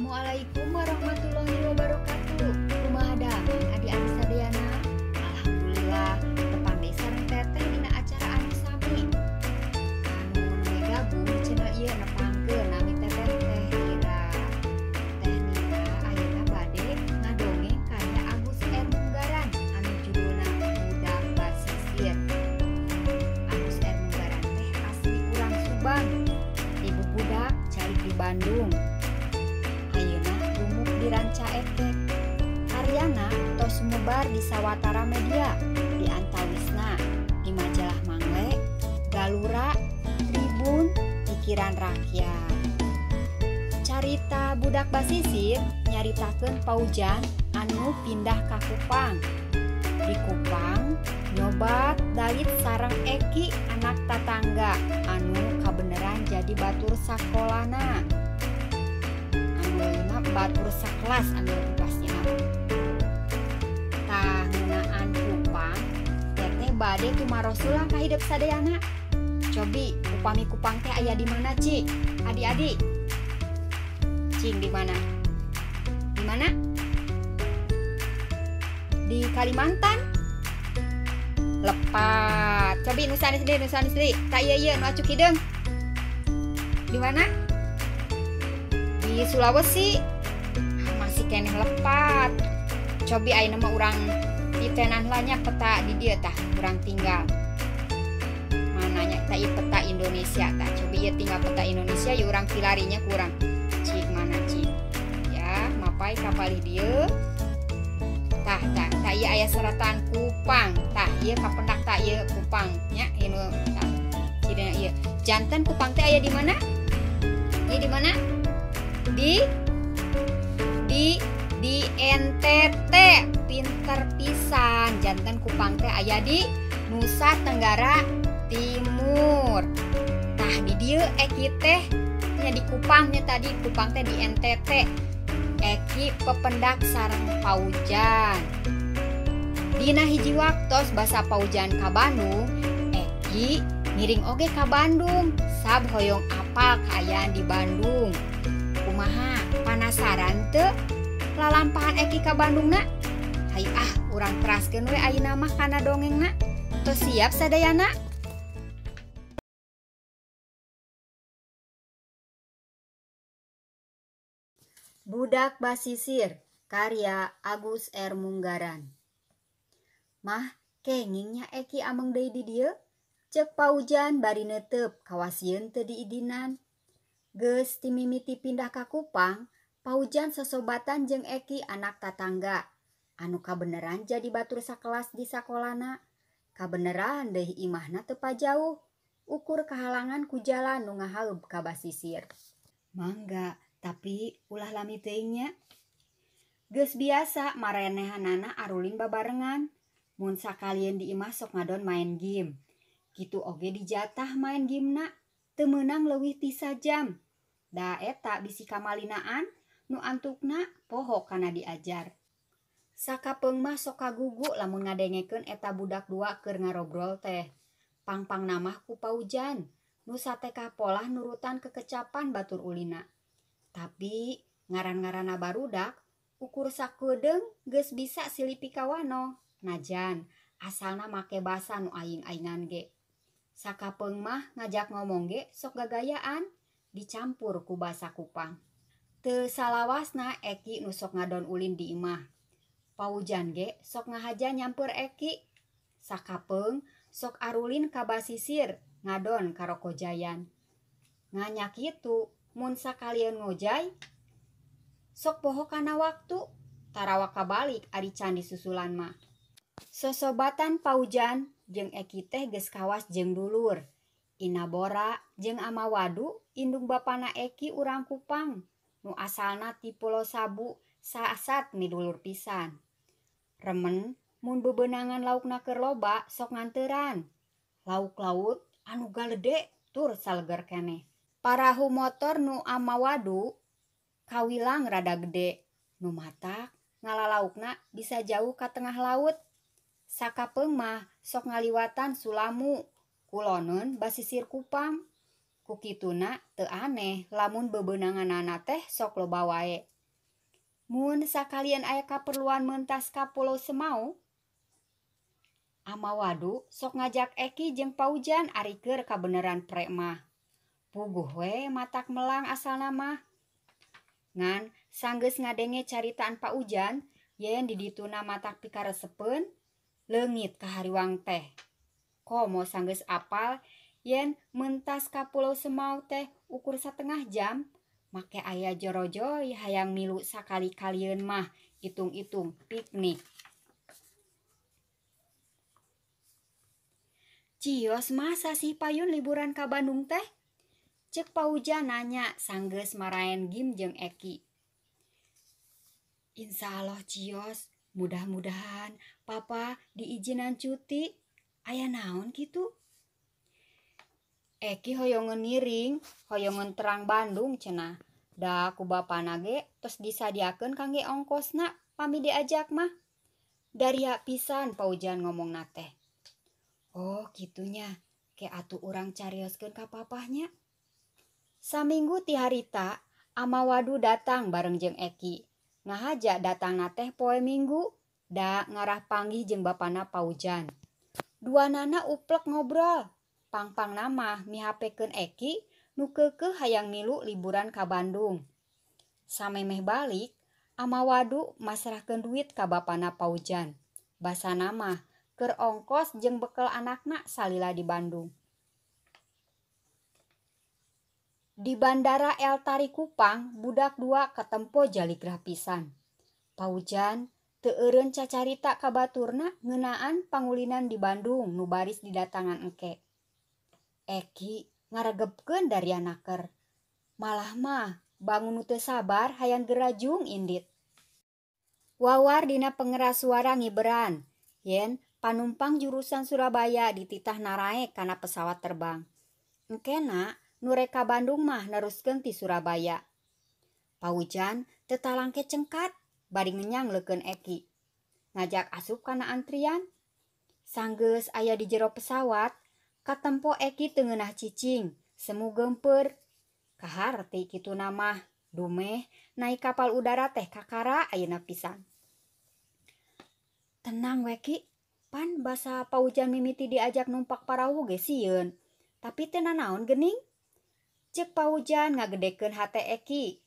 Assalamualaikum warahmatullahi wabarakatuh. Kumaha damang adik-adik sadayana. Alhamdulillah depan desa teteh dina acara anu sami. Anu gabung di channel ieu nepangkeun nami teteh Ira. Teh Nira ayeuna bade ngadongeng karya Agus R. Munggaran anu judulna Budak Basisir. Agus R. Munggaran teh asli urang Subang. Ibu budak cari di Bandung. Ranca Ekek karyana tos sumebar di sawatara media di antawisna di majalah Mangle, Galura, Tribun, Pikiran Rakyat. Carita budak basisir nyaritakeun paujan anu pindah ka Kupang. Di Kupang nyobat dalit sareng Eki anak tatangga anu kabeneran jadi batur sakolana. Batur sakelas anu kelasnya tah ngeunaan Kupang teteh bade tumarosulah ka hidup sadayana. Cobi upami Kupang teh aya di mana, Ci? Adik-adik cing di mana? Di mana? Di Kalimantan. Lepat. Cobi nusani sendiri tak ieu nu acuk hideung. Di mana? Di Sulawesi. Masih keneh lepat. Cobi ayeuna mah urang di tenanlanya peta di dieu tah urang tinggal. Mananya tah ieu peta Indonesia tah. Cobi ieu tinggal peta Indonesia ieu urang pilarinya kurang. Cik mana cik? Ya, mapai kapalih dieu. Tah ieu aya seratan Kupang. Tah ieu kapendak tah ieu Kupang nya inu tah. Cidena ieu. Janten Kupang teh aya di mana? Ieu di mana? Di NTT. Pinter pisan. Janten Kupang teh aya di Nusa Tenggara Timur. Tah di dieu Eki teh nya di Kupang nya tadi Kupang teh di NTT. Eki pependak sareng paujan. Dina hiji waktos basa paujan ka Bandung, Eki ngiring oge ka Bandung. Sab hoyong apal kaayaan di Bandung. Kumaha panasaran teu lalampahan Eki ka Bandungna? Hai urang teraskeun we ayeuna mah kana dongengna. Tos siap sadayana? Budak Basisir karya Agus R. Munggaran. Mah kengingnya Eki ameng deui di dieu. Cek paujan bari neuteup kawasieun teu diidinan. Geus timimiti pindah ka Kupang, paujan sosobatan jeung Eki anak tatangga. Anu kabeneran jadi batur sakelas di sakolana. Kabeneran deui imahna teu pajauh. Ukur kahalangan ku jalan nu ngahaeup ka Basisir. Mangga, tapi ulah lami teuing nya. Geus biasa marenehanana arulin babarengan. Mun sakalieun di imah sok ngadon main game. Kitu oge dijatah main gamena. Teu meunang leuwih ti sajam. Da eta bisi kamalinaan nu antukna poho kana diajar. Sakapeung mah sok kagugu lamun ngadengekeun eta budak dua keur ngarobrol teh. Pangpang namah ku paujan. Nu sateka polah nurutan kekecapan batur ulina. Tapi ngaran-ngaranna barudak ukur sakedeung geus bisa silih pikawano. Najan asalna make basa nu aing-aingan ge. Sakapeung mah ngajak ngomong ge sok gagayaan dicampur ku basa Kupang. Teu salawasna Eki nu sok ngadon ulin di imah. Paujan ge sok ngahaja nyamper Eki. Sakapeung sok arulin ka Basisir ngadon karo kojayan. Nganya kitu mun sakalieun ngojay sok poho kana waktu tarawak kabalik ari can disusulan mah. Sosobatan paujan jeung Eki teh geus kawas jeung dulur. Ina Bora jeung Amawadu indung bapana Eki urang Kupang. Nu asalna ti Pulau Sabu saasat midulur pisan. Remen mun bebenangan laukna keur loba sok nganteuran. Lauk laut anu galede tur saleger keneh. Parahu motor nu Amawadu kawilang rada gede. Nu matak ngalalaukna bisa jauh ka tengah laut. Sakapeung mah sok ngaliwatan Sulamu, kuloneun Basisir Kupang. Kukituna teu aneh lamun bebeunanganana teh sok loba wae. Mun sakalian aya kaperluan mentas ka Pulau Semau, Amawadu sok ngajak Eki jeung Paujan ari keur kabeneran pre mah. Puguh we matak melang asalna mah. Ngan sanggeus ngadenge caritaan Paujan yen di dituna matak pikaresepeun leungit ka hariwang teh. Komo sanggeus apal yen mentas ka Pulau Semau teh ukur 1/2 jam, make aya jorojoy hayang milu sakali-kalieun mah itung-itung piknik. Cios mah sasih payun liburan ka Bandung teh? Cek Paujan nanya sanggeus maraen Gim jeung Eki. Insya Allah cios, mudah-mudahan papa diizinan cuti. Aya naon kitu? Eki hoyongan ngiring, hoyongan terang Bandung cenah. Da ku bapana ge tos disadiakeun kangge ongkosna pami diajak mah. Dari hak pisan Paujan ngomongna teh. Oh gitunya, ke atuh urang carioskeun ka papahnya. Saminggu ti harita, Amawadu datang bareng jeung Eki. Ngahaja datangna teh poe Minggu, da ngarah panggih jeung bapana Paujan. Duanana uplek ngobrol. Pang-pang nama mihapekeun Eki nu keukeuh hayang milu liburan ka Bandung. Samemeh balik, Amawadu masrahkeun duit ka bapana Paujan. Basana mah keur ongkos jeung bekel anakna salila di Bandung. Di Bandara El Tari Kupang, budak 2 katempo jaligrah pisan. Paujan teu eureun cacarita ka baturna ngeunaan pangulinan di Bandung nu baris didatangan engke. Eki ngaregepkeun dari anaker. Malah mah bangun nu teu sabar hayang gerajung indit. Wawar dina pengeras suara ngiberan yen panumpang jurusan Surabaya dititah naraek kana pesawat terbang. Engkena nu rek ka Bandung mah neruskeun ti Surabaya. Paujan teu talangke cengkat bari ngenyanglekeun Eki. Ngajak asup kana antrian. Sanggeus aya di jero pesawat, katempo Eki teu ngeunah cicing, semu gempeur. Kahar teh kituna mah, dumeh naik kapal udara teh kakara ayeuna pisan. Tenang we Ki, pan basa Paujan mimiti diajak numpak parahu ge sieun. Tapi teu nanaon geuning. Cek Paujan ngagedekeun hate Eki.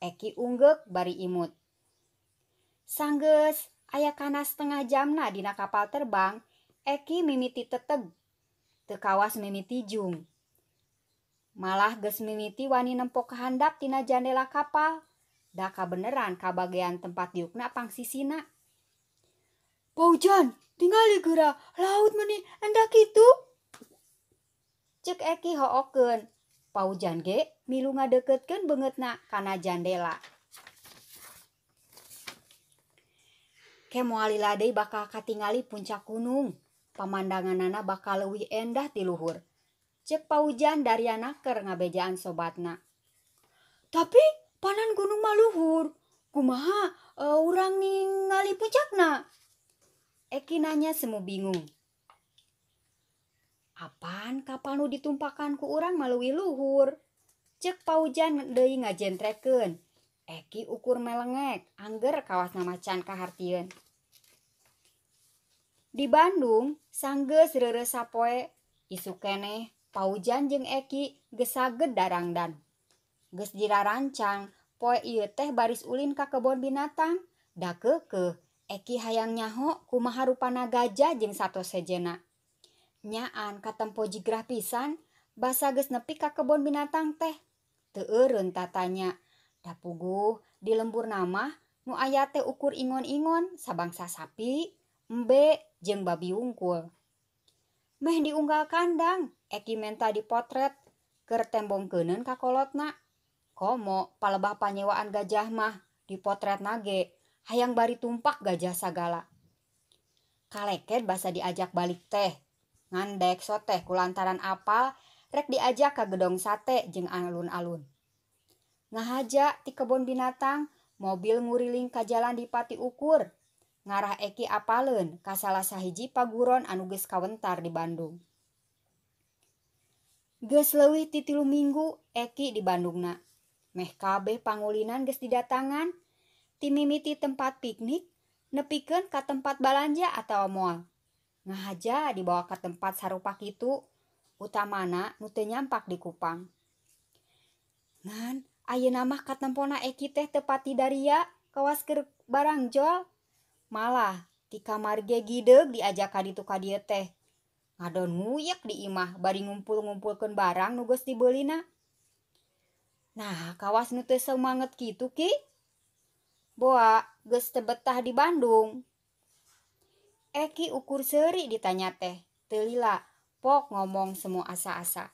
Eki unggek bari imut. Sanggeus aya kana 1/2 jamna dina kapal terbang, Eki mimiti teteg. Teu kawas mimiti jung. Malah geus mimiti wani nempok kahandap tina jandela kapal. Da kabeneran kabagean tempat diukna pangsisina. Paujan, tingali geura laut meuni endah kitu. Cek Eki hookeun. Paujan ge milu ngadeukeutkeun beungeutna kana jandela. Ke moal lila deui bakal katingali puncak gunung. Pamandanganana bakal leuwih endah ti luhur. Cek Paujan dari anaker ngabejaan sobatna. Tapi panan gunung mah luhur. Kumaha urang ningali puncakna? Eki nanya semu bingung. Apaan kapal nu ditumpakan ku urang maleuwih luhur? Cek Paujan deui ngajentrekeun. Eki ukur melengek, angger kawasna macan kahartieun. Di Bandung, sanggeus reureuh sapoe, isu keneh Paujan jeung Eki geus saged darangdan. Geus dirarancang, poe ieu teh baris ulin ka kebon binatang. Da keukeuh, Eki hayang nyaho kumaha rupana gajah jeung satos sejeuna. Nyaan katempo jigrah pisan, basa geus nepi ka kebon binatang teh. Teu eureun tatanya. Da puguh di lemburna mah nu aya teh ukur ingon-ingon sabangsa sapi, embe, jeung babi wungkul. Meh diunggal kandang, Eki menta dipotret keur tembongkeuneun ka kolotna. Komo palebah panyewaan gajah mah dipotretna ge hayang bari tumpak gajah sagala. Kaleket basa diajak balik teh. Ngandek soteh kulantaran apal rek diajak ka gedong sate jeung alun-alun. Ngahaja ti kebon binatang, mobil nguriling ka jalan di Pati Ukur. Ngarah Eki apaleun ka salah sahiji paguron anu geus kawentar di Bandung. Geus leuwih ti 3 minggu Eki di Bandungna. Meh kabeh pangulinan geus didatangan. ti mimiti tempat piknik nepikeun ka tempat balanja atau mall. Ngahaja dibawa ke tempat sarupa kitu, utamana nu teu nyampak di Kupang. Ngan ayeuna mah katempona Eki teh teu pati daria kawas keur barang jol. Malah ti kamar ge gideug diajak ka ditu ka dieu teh. Ngadon nguyek di imah bari ngumpul-ngumpulkeun barang nu geus dibeulina. Nah, kawas nu teu semanget kitu Ki. Boa geus teu betah di Bandung. Eki ukur seuri ditanya teh, teu lila pok ngomong semu asa-asa.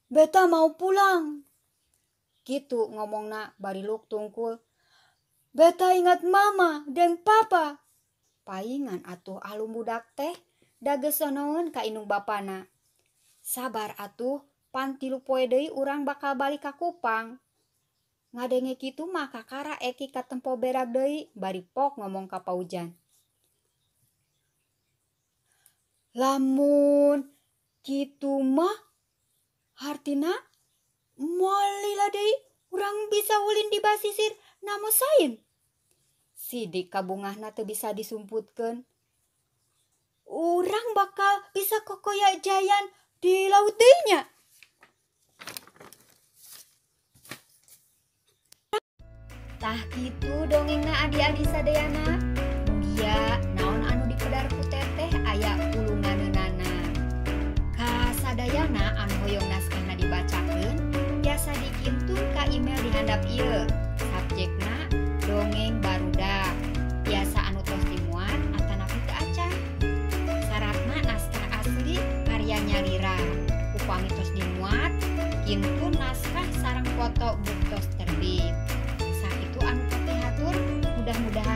Beta mau pulang. Gitu ngomongna bari luk tungkul. Beta ingat mama dan papa. Paingan atuh alum budak teh da geus sonoeun ka indung bapana. Sabar atuh, pan 3 poe deui urang bakal balik ka Kupang. Ngadenge kitu mah kakara Eki katempo berak deui bari pok ngomong ka Paujan. Lamun kitu mah hartina moal lila deui urang bisa ulin di basisir namosain. Sidik kabungahna teu bisa disumputkeun. Urang bakal bisa kokoya jayan di laut deui nya. Tah kitu dongengna adi-adi sadayana. Mugia naon anu dipedar ku teteh aya ulunganeunana. Ka sadayana anu hoyong naskahna dibacakeun biasa dikintun ka email di handap ieu. Subjekna dongeng barudak. Biasa anu tos dimuat atanapi teu acan. Syaratna naskah asli karyanya Lira. Upami tos dimuat, kintun naskah sareng foto buktos terbit. Anu patihatur mudah-mudahan